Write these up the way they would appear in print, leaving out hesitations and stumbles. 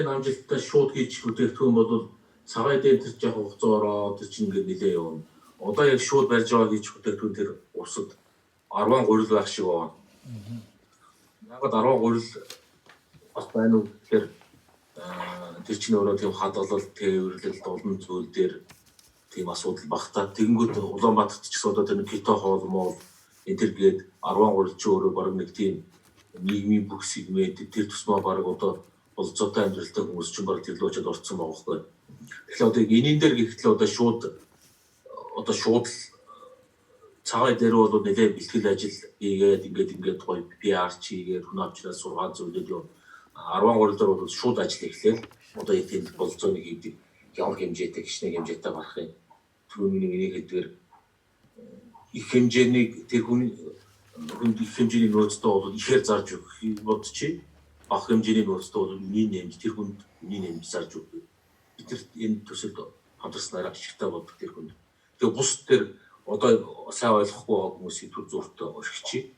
амжилттай шууд хийж бүтээгдэхүүн бол цагаан эдийн засаг яг хугацаа ороод чинь ингээд нэлээ явна. Одоо яг шууд барьж байгаа хийж бүтээгдэхүүн тэр усад 10 гурил байх шиг байна. Яг 10 гурил бас байна уу гэхээр тэр чинь өөрөө тийм хадгалалт, тээвэрлэлт, олон зүйл дээр тийм асуудал багтаа. Тэгэнгүүт Улаанбаатарт ч гэсэн одоо тэр кето хоол мол энэ төр гээд 10 гурил ч өөрөө баг нэг тийм нийгмийн бүх сегмент тэр тусмаа баг одоо болцоотой амьдралтай хүмүүс ч баг тэрлүүчэд орцсон байгаа байхгүй. Тэгэхээр одоо энийн дээр гэхтэл одоо шууд цагаан дээр бол нэлээд бэлтгэл ажил хийгээд ингээд гоё PR чигээд хүн авчраа сургаал зөвлөд юм 10 гурил дээр бол шууд ажил эхлэв. Одоо яг тийм болцооны хийдэг ямар хэмжээтэй гişний хэмжээтэй гарах юм. Түүний энийг хэдгээр их хэмжээний тэр хүнд их хэмжээний нөөцтэй бол ихээр зарж өгөх бодчих. Бага хэмжээний нөөцтэй бол үнийн нэмж тэр хүнд үнийн нэмж зарж өгөх. Бид энэ төсөлд хамтарснараа ашигтай бодох тэр хүнд. Тэгээ бус тэр одоо сайн ойлгохгүй байгаа хүмүүсийн төр зуртаа орхичих.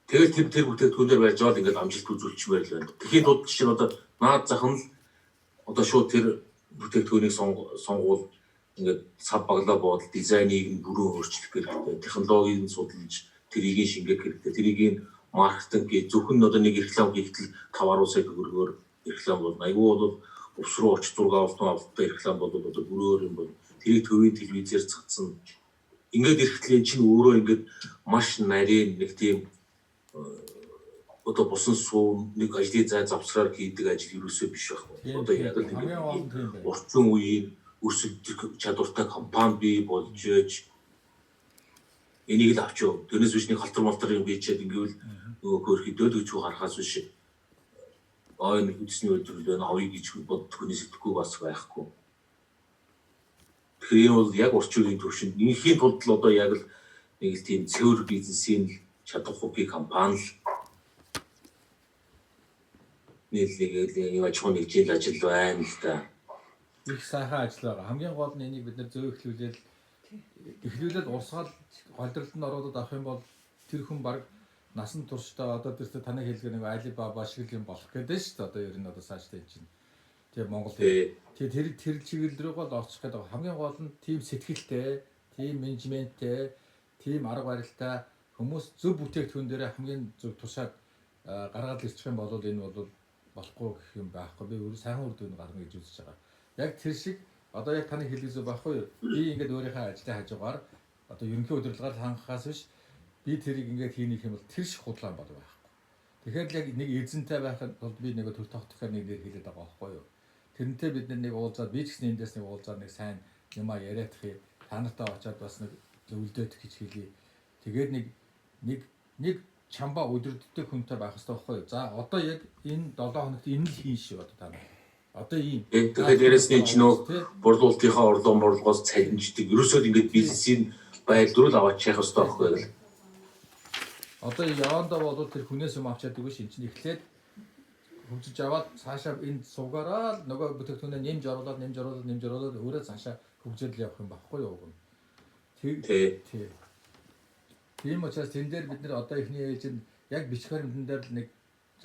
Тэгэл тэр бүтээгдэхүүнээр барьж аваад ингээд амжилт үзүүлчихмээр л байна. Тэхийн тулд чинь одоо наад зах нь одоо шууд тэр бүтээгдэхүүнийг сонгуул ингээд сав баглаа бодол дизайныг нь бүрэн өөрчлөх хэрэгтэй. Технологиг нь судалж тэрийг шингээх хэрэгтэй. Тэрийг маркетинг гэж зөвхөн одоо нэг реклам хийхдээ 5-10 сая төгрөгөөр реклам бол айгүй бол өвс рүү очиж зураг авалттай реклам бол одоо бүрөөр юм бол тэрийг төвийн телевизээр цацсан. Ингээд ирэхтлээр чинь өөрөө ингээд маш нарийн нэг тийм одоо босон суу нэг ажлын зай завсраар хийдэг ажил юусоо биш байхгүй. Одоо яг л тийм орчин үеийн өрсөлдөх чадвартай компани бий болж энийг л авчив. Тэрнээс биш нэг халтар юм бичээд ингээл нөгөө хөрхөдөд гэж харахаас биш. Нэг үдсний үйлдвэрлэл байна, авъя гэж боддог хүний сэтгэхгүй бас байхгүй. Тэгэхээр энэ бол яг орчин үеийн төвшөнд инхийн тулд л одоо яг л нэг л тийм цэвэр бизнесийн чадваргүй компани л нийлээ яаж хоног жил ажил байна л да. Их сайхан ажил байгаа. Хамгийн гол нь энийг бид нэр зөө эхлүүлээд урсгал голдролд нь ороод авах юм бол тэр хүн баг насан туршдаа одоо тэр таны хэлгээр нэг Alibaba шиг юм болох гэдэг шүү дээ. Одоо ер нь одоо цаашдаа энэ чинь тийм Монгол тэр чиглэл рүү гол орчих гэдэг. Хамгийн гол нь тим сэтгэлтэй, тим менежменттэй, тим арга барилтай хүмүүс зөв бүтээгдэхүүн дээр хамгийн зөв тушаад гаргаад ирчих юм бол энэ бол болохгүй гэх юм байхгүй. Би өөрөө сайхан үр дүн гарна гэж үзэж байгаа. Яг тэр шиг одоо яг таны хэлээс байхгүй юу? Би ингээд өөрийнхөө ажлын хажуугаар одоо ерөнхий удирдлагаар хангахаас биш би тэрийг ингээд хийнэх юм бол тэр шиг худлаан бол байхгүй. Тэгэхээр л яг нэг эзэнтэй байхад бол би нэг төр тогтохоор нэг нэр хэлээд байгаа байхгүй юу? Тэрнтэй бид нэг уулзаад би ч гэсэн эндээс нэг уулзаад нэг сайн юма яриадах юм. Та нартай очиад бас нэг өвлдөөд гэж хэлье. Тэгээд нэг чамба өдөрддөг хүнтэй байх хэрэгтэй байхгүй юу? За одоо яг энэ 7 хоногт энэ л хийн шүү одоо та нар. Одоо ийм тэгээд дээрэс нь ч нөө борлуулалтынхаа орлогоос цалинждаг. Ерөөсөө ингэж бизнесийн байлдвал аваач яах хэрэгтэй байхгүй юу? Одоо явандаа бол тэр хүнээс юм авчаад үгүй шин чинь эхлээд хөгжиж аваад цаашаа энэ суугаараа нөгөө бүтээгдэхүүнээ нэмж оруулаад өөрөө цаашаа хөгжөөл явах юм байхгүй юу? Тийм учраас тэн дээр бид нэр одоо ихний ээж нь яг бичгээр юмдан дээр нэг